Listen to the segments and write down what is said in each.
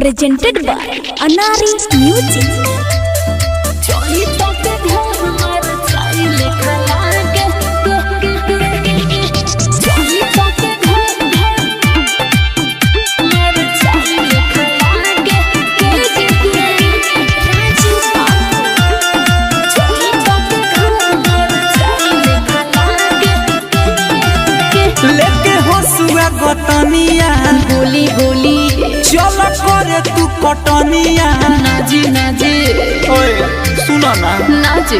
presented by Anari Music. लेके हंसुआ गतनिया गोली गोली चल करे तू कटनिया नाजी नाजी ओए सुनो ना नाजी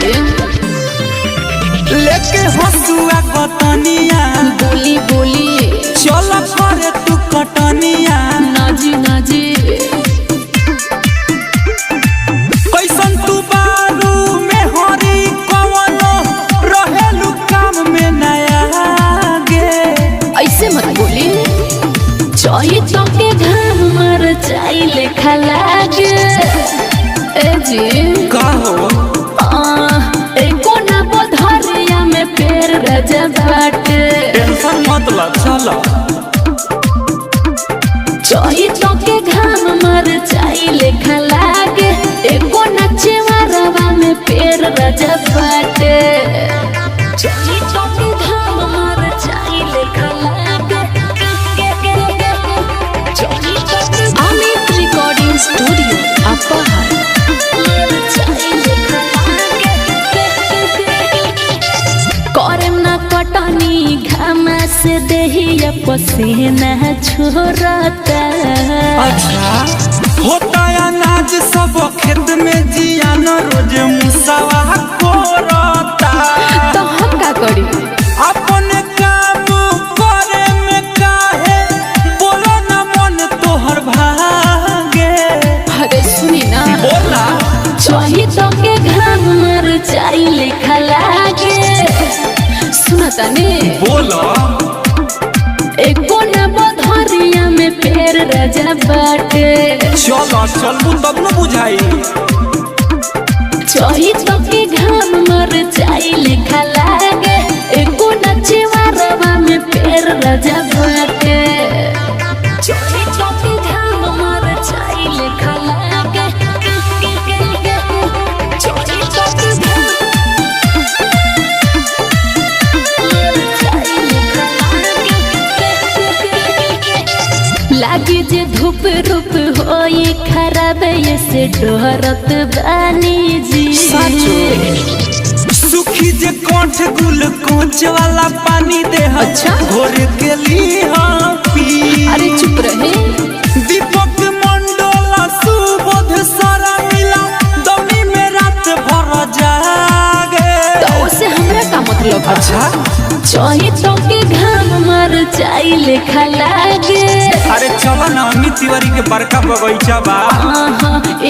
लेके हंसुआ गतनिया गोली गोली चल करे तू कटनिया नाजी नाजी कैसन तू बारू में हरी कवनो रहेलू काम में नया गे ऐसे मत बोली चाही तो के घाम मर चाही लेखा लागे ए जी कहो एको ना बधरिया में पेड़ रजा बाटे टेंशन मत ला चलो चाही तो के घाम मर चाही लेखा लागे एको ना चेवारवा में पेड़ रजा बाटे चाही तो के घाम मर चाही लेखा लागे अमित रिकॉर्डिंग स्टूडियो अपहर करम ना कटनी घामा से देहिया पसीना छोड़ता अच्छा होता अनाज सब खेत में जियान रोज मुसावा कोरता तो हम का करी अपन काम करे में काहे बोलो ना मन तोहर भागे अरे सुनी ना बोला चाही तो के घाम मर चाही लेखा लागे सुनता ने बोला एको ना बधरिया में पेड़ रजा बाटे चलो चलबू तब न बुझाई चाही तो के घाम मर चाही लेखा लागे एको ना चेवारवा में पेड़ रजा बाटे चाही तो के घाम मर चाही लेखा लागे चाही तो के घाम लागी जे धूप रूप होई खराब ऐसे डरत बानी जी सुखी जे कोठ गुल कोच वाला पानी दे अच्छा। घोर के लिए पी अरे चुप रहे दीपक मंडोला सुबोध सारा मिला दमी में रात भर जागे तो उसे हमरा का मतलब अच्छा चाही तो के घाम मर चाही लेखा लागे अरे चलो ना अमित तिवारी के बड़का बगीचा बा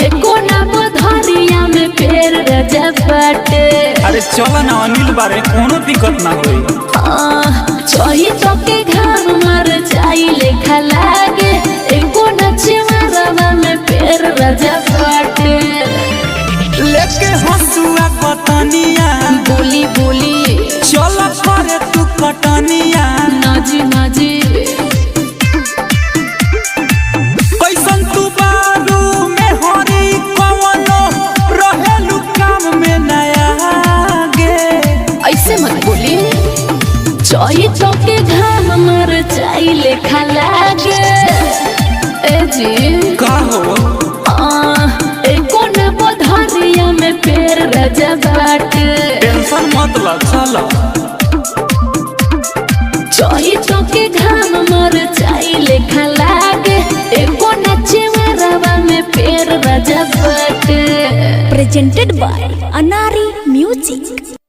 एको ना बधरिया में पेड़ रजा बाटे अरे चलो ना अनिल बारे कोनो दिक्कत ना होई चाही तो के घाम मर चाही लेखा लागे एको ना चेवारवा में पेड़ रजा बाटे लेके हंसुआ कतनिया बोली बोली चल करे तू कटनिया नाजी नाजी कैसन तू बारू में हरी कवनो रहेलू काम में नया गे ऐसे मत बोली चाही तो के घाम मर चाही लेखा लागे ए जी कहो एको ना बधरिया में पेड़ रजा बाटे टेंशन मत ला चलो चाही तो के घाम मर चाही लेखा लागे एको ना चेवारवा में पेड़ रजा बाटे presented by Anari Music.